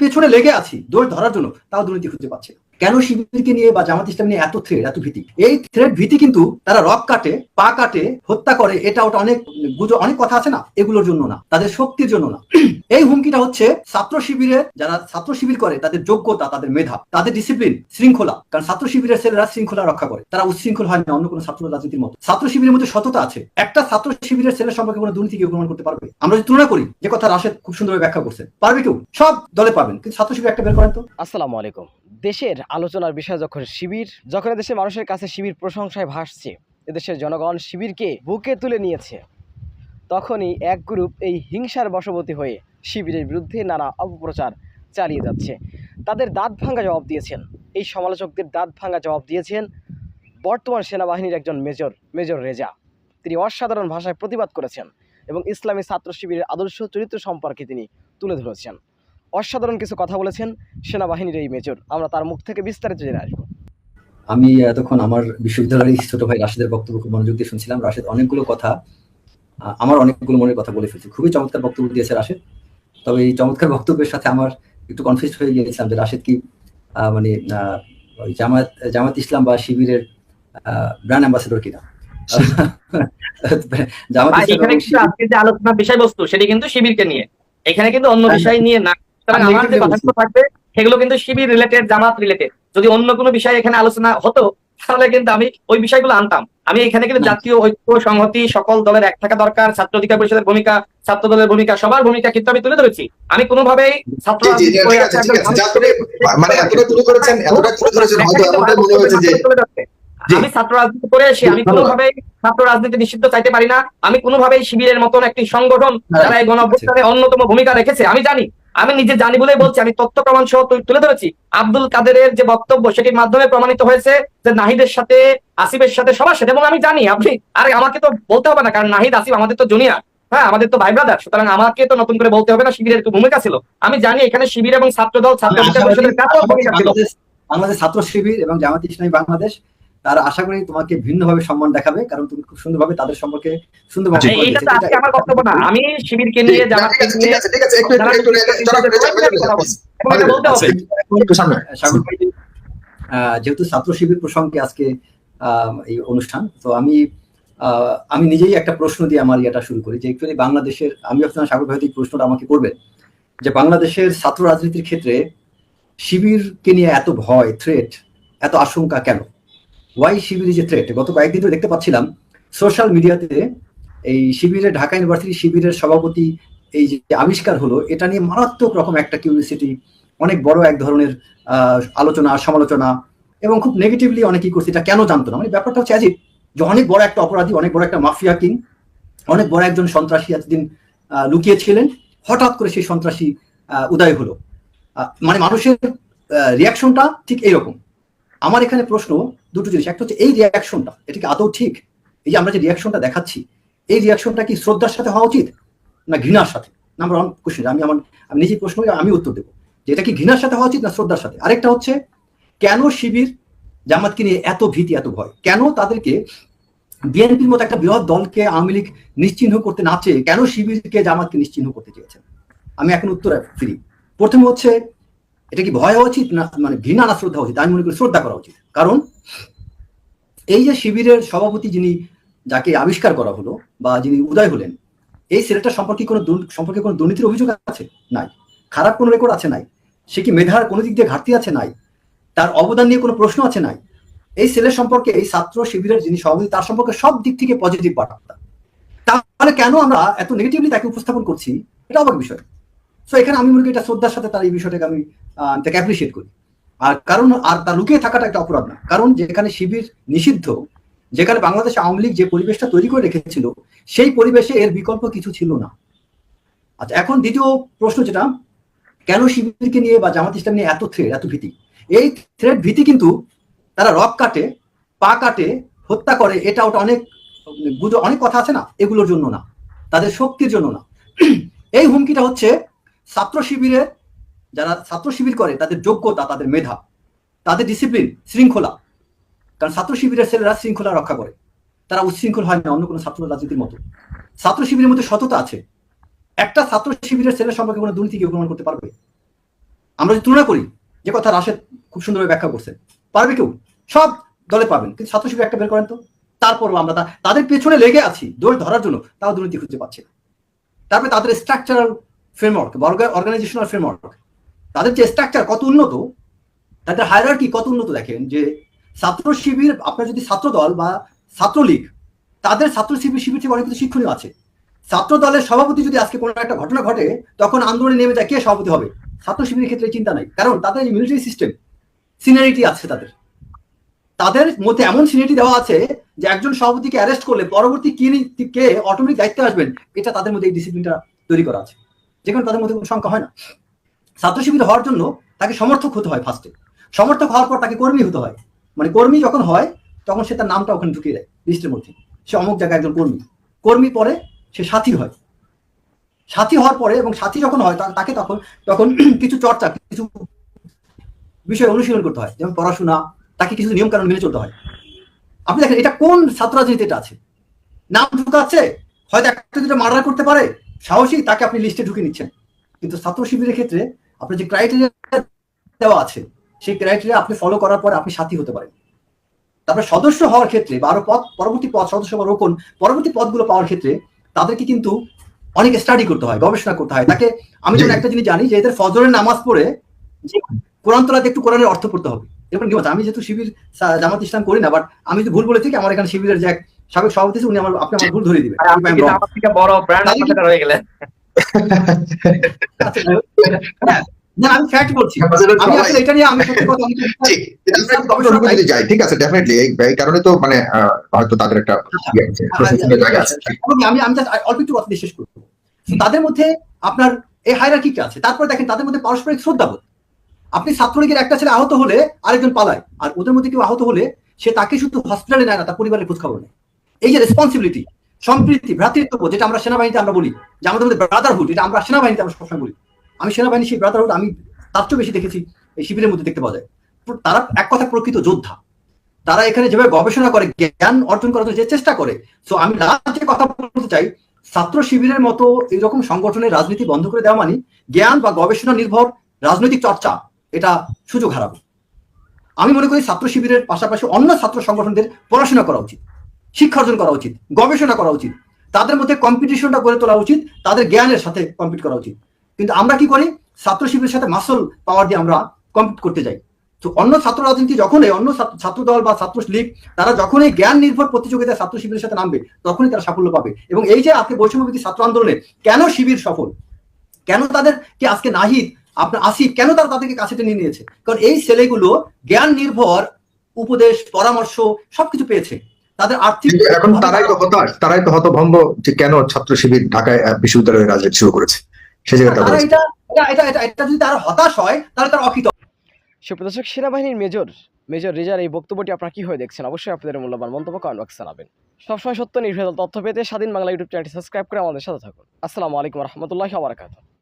পেছনে লেগে আছি দোষ ধরার জন্য, তাও দুর্নীতি খুঁজে পাচ্ছে। কেন শিবিরকে নিয়ে বা জামাত ইসলাম নিয়ে এত থ্রেট, এত ভীতি? এই থ্রেট ভীতি কিন্তু তারা রক কাটে, পা কাটে, হত্যা করে, এটা ওটা অনেক গুজব, অনেক কথা আছে না, এগুলোর জন্য না, তাদের শক্তির জন্য না। এই হুমকিটা হচ্ছে ছাত্র শিবিরের, যারা ছাত্র শিবির করে তাদের যোগ্যতা, তাদের মেধা, তাদের ডিসিপ্লিন, শৃঙ্খলা। কারণ ছাত্র শিবিরের ছেলেরা শৃঙ্খলা রক্ষা করে, তারা উচ্ছৃঙ্খল হয় না অন্য কোনো ছাত্র রাজনীতির মতো। ছাত্র শিবিরের মধ্যে সততা আছে। একটা ছাত্র শিবিরের ছেলের সম্পর্কে কোনো দুর্নীতি কেউ প্রমাণ করতে পারবে? আমরা যদি তুলনা করি, যে কথা রাশেদ খুব সুন্দরভাবে ব্যাখ্যা করছেন, পারবে কেউ? সব দলে পাবেন, কিন্তু ছাত্র শিবির একটা বের করেন তো। আসসালামু আলাইকুম। দেশের আলোচনার বিষয় যখন দেশের মানুষের কাছে শিবির প্রশংসায় ভাসছে, এদেশের জনগণ শিবিরকে বুকে তুলে নিয়েছে, তখনই এক গ্রুপ এই হিংসার বশবর্তী হয়ে শিবিরের বিরুদ্ধে নানা অপপ্রচার চালিয়ে যাচ্ছে। তাদের দাঁত ভাঙা জবাব দিয়েছেন, এই সমালোচকদের দাঁত ভাঙা জবাব দিয়েছেন বর্তমান সেনাবাহিনীর একজন মেজর রেজা। তিনি অসাধারণ ভাষায় প্রতিবাদ করেছেন এবং ইসলামী ছাত্র শিবিরের আদর্শ চরিত্র সম্পর্কে তিনি তুলে ধরেছেন। অসাধারণ কিছু কথা বলেছেন সেনাবাহিনীর এই মেজর। আমরা তার মুখ থেকে বিস্তারিত জেনে আসবো। আমি এতক্ষণ আমার বিশ্ববিদ্যালয়ের ছোট ভাই রাশেদের বক্তব্য খুব মনোযোগ দিয়ে শুনছিলাম। রাশেদ অনেকগুলো কথা, আমার অনেকগুলো মনের কথা বলে ফেলছে। খুবই চমৎকার বক্তব্য দিয়েছে রাশেদ। তবে এই চমৎকার বক্তব্যের সাথে আমার একটু কনফিউজ হয়ে গিয়েছিলাম যে রাশেদ কি মানে ওই জামাত ইসলাম বা শিবিরের ব্র্যান্ড অ্যাম্বাসেডর কিনা। জামাত এখানে কিন্তু আজকে যে আলোচনার বিষয়বস্তু সেটি কিন্তু শিবিরকে নিয়ে, এখানে কিন্তু অন্য বিষয় নিয়ে না। সুতরাং আমার যে কথাগুলো থাকবে সেগুলো কিন্তু শিবির রিলেটেড, জামাত রিলেটেড। যদি অন্য কোনো বিষয় এখানে আলোচনা হতো তাহলে কিন্তু আমি ওই বিষয়গুলো আনতাম। আমি এখানে কিন্তু জাতীয় ঐক্য, সংহতি, সকল দলের এক থাকা দরকার, ছাত্র অধিকার পরিষদের ভূমিকা, ছাত্র দলের ভূমিকা, সবার ভূমিকা কিন্তু আমি তুলে ধরেছি। আমি কোনোভাবেই ছাত্র আমি ছাত্র রাজনীতি করে এসে আমি কোনোভাবেই ছাত্র রাজনীতি নিষিদ্ধ চাইতে পারি না। আমি কোনোভাবেই শিবিরের মতন একটি সংগঠন যারা এই গণঅভ্যুত্থানে অন্যতম ভূমিকা রেখেছে আমি জানি, আমি নিজে জানি বলেই বলছি। আমি তথ্য প্রমাণ সহ তুলে ধরেছি। আব্দুল কাদেরের যে বক্তব্য সেটির মাধ্যমে প্রমাণিত হয়েছে যে নাহিদের সাথে, আসিফের সাথে, সবার সাথে, এবং আমি জানি আপনি আরে আমাকে তো বলতে হবে না, কারণ নাহিদ, আসিফ আমাদের তো জুনিয়র, হ্যাঁ আমাদের তো ভাই ব্রাদার। সুতরাং আমাকে তো নতুন করে বলতে হবে না শিবিরের একটু ভূমিকা ছিল। আমি জানি এখানে শিবির এবং ছাত্র দল, ছাত্র অধিকার পরিষদের কাজও ভূমিকা ছিল। বাংলাদেশ ছাত্র শিবির এবং জামাত ইসলামী বাংলাদেশ তারা আশা করি তোমাকে ভিন্নভাবে সম্মান দেখাবে, কারণ তুমি খুব সুন্দরভাবে তাদের সম্পর্কে সুন্দরভাবে এইটা তো আজকে আমার বক্তব্য না। আমি শিবিরকে নিয়ে, জামাতকে নিয়ে যেহেতু ছাত্র শিবির প্রসঙ্গে আজকে এই অনুষ্ঠান, তো আমি নিজেই একটা প্রশ্ন দিয়ে আমার ইয়েটা শুরু করি যে একচুয়ালি বাংলাদেশের, আমি আপনার সাগর ভাই এই প্রশ্নটা আমাকে করবেন যে বাংলাদেশের ছাত্র রাজনীতির ক্ষেত্রে শিবিরকে নিয়ে এত ভয়, থ্রেট, এত আশঙ্কা কেন? Why Shibir is a threat? গত কয়েকদিন ধরে দেখতে পাচ্ছিলাম সোশ্যাল মিডিয়াতে এই শিবিরের, ঢাকা ইউনিভার্সিটি শিবিরের সভাপতি এই যে আবিষ্কার হলো, এটা নিয়ে মারাত্মক রকম একটা কিউরিওসিটি, অনেক বড় এক ধরনের আলোচনা, সমালোচনা, এবং খুব নেগেটিভলি অনেকেই করছে এটা কেন জানতো না। মানে ব্যাপারটা হচ্ছে অ্যাজিব যে অনেক বড় একটা অপরাধী, অনেক বড় একটা মাফিয়া কিং, অনেক বড় একজন সন্ত্রাসী এতদিন লুকিয়েছিলেন, হঠাৎ করে সেই সন্ত্রাসী উদয় হলো। মানে মানুষের রিয়াকশনটা ঠিক এইরকম। আমার এখানে প্রশ্ন দুটো জিনিস, একটা হচ্ছে এই রিয়াকশনটা, এটা কি আদৌ ঠিক? এই যে আমরা যে রিয়াকশনটা দেখাচ্ছি, এই রিয়াকশনটা কি শ্রদ্ধার সাথে হওয়া উচিত না ঘৃণার সাথে? নাম্বার ওয়ান কোশ্চেন, আমি নিজেই প্রশ্ন করি, আমি উত্তর দেবো যে এটা কি ঘৃণার সাথে হওয়া উচিত না শ্রদ্ধার সাথে। আরেকটা হচ্ছে কেন শিবির জামাতকে নিয়ে এত ভীতি, এত ভয়? কেন তাদেরকে বিএনপির মতো একটা বৃহৎ দলকে আওয়ামী লীগ নিশ্চিহ্ন করতে না চেয়ে কেন শিবিরকে জামাতকে নিশ্চিহ্ন করতে চেয়েছেন? আমি এখন উত্তর ফিরি। প্রথমে হচ্ছে এটা কি ভয় হওয়া উচিত না মানে ঘৃণা না শ্রদ্ধা উচিত? আমি মনে করি শ্রদ্ধা করা উচিত। কারণ এই যে শিবিরের সভাপতি যিনি, যাকে আবিষ্কার করা হলো বা যিনি উদয় হলেন, এই ছেলেটার সম্পর্কে কোনো দুর্নীতির অভিযোগ আছে? নাই। খারাপ কোনো রেকর্ড আছে? নাই। সে কি মেধার কোনো দিক দিয়ে ঘাটতি আছে? নাই। তার অবদান নিয়ে কোনো প্রশ্ন আছে? নাই। এই ছেলের সম্পর্কে, এই ছাত্র শিবিরের যিনি সভাপতি, তার সম্পর্কে সব দিক থেকে পজিটিভ বার্তা। তাহলে কেন আমরা এত নেগেটিভলি তাকে উপস্থাপন করছি? এটা অবাক বিষয়। সো এখানে আমি মনে করি এটা শ্রদ্ধার সাথে তার এই বিষয়টাকে আমি তাকে অ্যাপ্রিসিয়েট করি। আর কারণ আর তার লুকিয়ে থাকাটা একটা অপরাধ না, কারণ যেখানে শিবির নিষিদ্ধ, যেখানে বাংলাদেশ আওয়ামী লীগ যে পরিবেশটা তৈরি করে রেখেছিল, সেই পরিবেশে এর বিকল্প কিছু ছিল না। আচ্ছা, এখন দ্বিতীয় প্রশ্ন যেটা, কেন শিবিরকে নিয়ে বা জামাত ইসলাম নিয়ে এত থ্রেট, এত ভীতি? এই থ্রেট ভীতি কিন্তু তারা রক কাটে, পা কাটে, হত্যা করে, এটা ওটা অনেক গুজব, অনেক কথা আছে না, এগুলোর জন্য না, তাদের শক্তির জন্য না। এই হুমকিটা হচ্ছে ছাত্র শিবিরের, যারা ছাত্র শিবির করে তাদের যোগ্যতা, তাদের মেধা, তাদের ডিসিপ্লিন, শৃঙ্খলা। কারণ ছাত্র শিবিরের ছেলেরা শৃঙ্খলা রক্ষা করে, তারা উচ্ছৃঙ্খল হয় না অন্য কোনো ছাত্র রাজনীতির মতো। ছাত্র শিবিরের মধ্যে সততা আছে। একটা ছাত্র শিবিরের ছেলের সম্পর্কে কোনো দুর্নীতি কেউ প্রমাণ করতে পারবে? আমরা যদি তুলনা করি, যে কথা রাশেদ খুব সুন্দরভাবে ব্যাখ্যা করছে, পারবে কেউ? সব দলে পাবেন, কিন্তু ছাত্র শিবির একটা বের করেন তো। তারপরও আমরা তাদের পেছনে লেগে আছি দোষ ধরার জন্য, তাও দুর্নীতি খুঁজে পাচ্ছি না। তারপরে তাদের স্ট্রাকচারাল ফ্রেমওয়ার্ক বা অর্গানাইজেশনাল ফ্রেমওয়ার্ক, তাদের যে স্ট্রাকচার কত উন্নত, তাদের হায়ারার্কি কত উন্নত। দেখেন যে ছাত্র শিবির, আপনার যদি ছাত্র দল বা ছাত্রলীগ, তাদের ছাত্র শিবির থেকে অনেক কিছু শিক্ষণীয় আছে। ছাত্র দলের সভাপতি যদি আজকে কোনো একটা ঘটনা ঘটে, তখন আন্দোলনে নেমে যায় কে সভাপতি হবে। ছাত্র শিবিরের ক্ষেত্রে চিন্তা নাই, কারণ তাদের মিলিটারি সিস্টেম, সিনিয়রিটি আছে তাদের মধ্যে এমন সিনিয়রিটি দেওয়া আছে যে একজন সভাপতিকে অ্যারেস্ট করলে পরবর্তী কে অটোমেটিক দায়িত্বে আসবেন, এটা তাদের মধ্যে এই ডিসিপ্লিনটা তৈরি করা আছে, যেখানে তাদের মধ্যে কোনো সংখ্যা হয় না। ছাত্র শিবির হওয়ার জন্য তাকে সমর্থক হতে হয় ফার্স্টে, সমর্থক হওয়ার পর তাকে কর্মী হতে হয়। মানে কর্মী যখন হয়, তখন সে তার নামটা ওখানে ঢুকিয়ে দেয় লিস্টের মধ্যে, সে অমুক জায়গায় একজন কর্মী। কর্মী পরে সে সাথী হয়, সাথী হওয়ার পরে, এবং সাথী যখন হয় তাকে তখন তখন কিছু চর্চা, কিছু বিষয় অনুশীলন করতে হয়, যেমন পড়াশোনা, তাকে কিছু নিয়ম কানুন মেনে চলতে হয়। আপনি দেখেন এটা কোন ছাত্র রাজনীতি এটা আছে, নাম ঢুকাচ্ছে, হয়তো একটা দুটো মার্ডার করতে পারে, সাহসী তাকে আপনি লিস্টে ঢুকে নিচ্ছেন। কিন্তু ছাত্র শিবিরের ক্ষেত্রে আপনার যে ক্রাইটেরিয়া দেওয়া আছে, সেই ক্রাইটেরিয়া আপনি ফলো করার পরে আপনি সাথী হতে পারেন। তারপরে সদস্য হওয়ার ক্ষেত্রে বা আরো পরবর্তী পদ, সদস্য বা রোকন পরবর্তী পদগুলো পাওয়ার ক্ষেত্রে তাদেরকে কিন্তু অনেক স্টাডি করতে হয়, গবেষণা করতে হয়। তাকে আমি যেমন একটা জিনিস জানি যে এদের ফজরের নামাজ পড়ে যে কোরআন তোলাতে একটু কোরআনের অর্থ পড়তে হবে, এরকম কি আমি যেহেতু শিবির জামাত ইসলাম করি না, বাট আমি যদি ভুল বলে থাকি, আমার এখানে শিবিরের যে এক সাবেক সভাপতি উনি আপনি আমার ভুল ধরে দিবেন। আমার থেকে বড় ব্র্যান্ড অ্যাম্বাসেডর হয়ে গেলেন। আমি ফ্যাক্ট বলছি, আমি আসলে এটা নিয়ে আমি সত্যি কথা যাই, ঠিক আছে, ডেফিনেটলি এই কারণে তো মানে হয়তো তাদের একটা আমি অল্প একটু কথা দিয়ে শেষ করবো। তাদের মধ্যে আপনার এই হায়ারার্কিটা আছে। তারপরে দেখেন তাদের মধ্যে পারস্পরিক শ্রদ্ধাবোধ। আপনি ছাত্রলীগের একটা ছেলে আহত হলে আরেকজন পালায়, আর ওদের মধ্যে কেউ আহত হলে সে তাকে শুধু হসপিটালে নেয় না, তার পরিবারের খোঁজ খবর নেয়। এই যে রেসপন্সিবিলিটি, সম্প্রীতি, ভ্রাতৃত্ববোধ, যেটা আমরা সেনাবাহিনীতে আমরা বলি যে আমাদের মধ্যে ব্রাদারহুড, এটা আমরা সেনাবাহিনীতে আমরা সবসময় বলি। আমি সেনাবাহিনী সেই ব্রাদারহুড আমি তার চেয়ে বেশি দেখেছি এই শিবিরের মধ্যে দেখতে পাওয়া যায়। তারা এক কথা প্রকৃত যোদ্ধা। তারা এখানে যেভাবে গবেষণা করে, জ্ঞান অর্জন করার যে চেষ্টা করে। সো আমি লাস্ট যে কথা বলতে চাই, ছাত্র শিবিরের মতো এইরকম সংগঠনের রাজনীতি বন্ধ করে দেওয়া মানে জ্ঞান বা গবেষণা নির্ভর রাজনৈতিক চর্চা, এটা সুযোগ হারাবে। আমি মনে করি ছাত্র শিবিরের পাশাপাশি অন্য ছাত্র সংগঠনদের পড়াশোনা করা উচিত, শিক্ষা অর্জন করা উচিত, গবেষণা করা উচিত, তাদের মধ্যে কম্পিটিশনটা গড়ে তোলা উচিত, তাদের জ্ঞানের সাথে কম্পিট করা উচিত। কিন্তু আমরা কি করি, ছাত্র শিবিরের সাথে মাসল পাওয়ার দিয়ে আমরা কম্পিট করতে যাই। তো অন্য ছাত্র রাজনীতি যখনই, অন্য ছাত্র দল বা ছাত্র লীগ, তারা যখনই জ্ঞান নির্ভর প্রতিযোগিতায় ছাত্র শিবিরের সাথে নামবে, তখনই তারা সাফল্য পাবে। এবং এই যে আজকে বৈষম্যবিরোধী ছাত্র আন্দোলনে কেন শিবির সফল, কেন তাদেরকে আজকে নাহিদ, আপনার আসিফ, কেন তারা তাদেরকে কাছে টেনে নিয়েছে, কারণ এই ছেলেগুলো জ্ঞান নির্ভর উপদেশ, পরামর্শ সবকিছু পেয়েছে। তাদের আর্থিক, এখন তারাই তো হতভম্ব যে কেন ছাত্র শিবির ঢাকায় বিশ্ববিদ্যালয়ে রাজনীতি শুরু করেছে। সেই জায়গায় এটা যদি তারা হতাশ হয়, তাহলে তারা অকৃত। সুপ্রদর্শক, সেনাবাহিনীর মেজর রেজার এই বক্তব্যটি আপনারা কিভাবে দেখছেন, অবশ্যই আপনাদের মূল্যবান মন্তব্য কমেন্ট বক্সে জানাবেন। সবসময় সত্য নির্ভেজাল তথ্য পেতে স্বাধীন বাংলা ইউটিউব চ্যানেলটি সাবস্ক্রাইব করে আমাদের সাথে থাকুন। আসসালামু আলাইকুম রহমতুল্লাহি ওয়া বারাকাতুহু।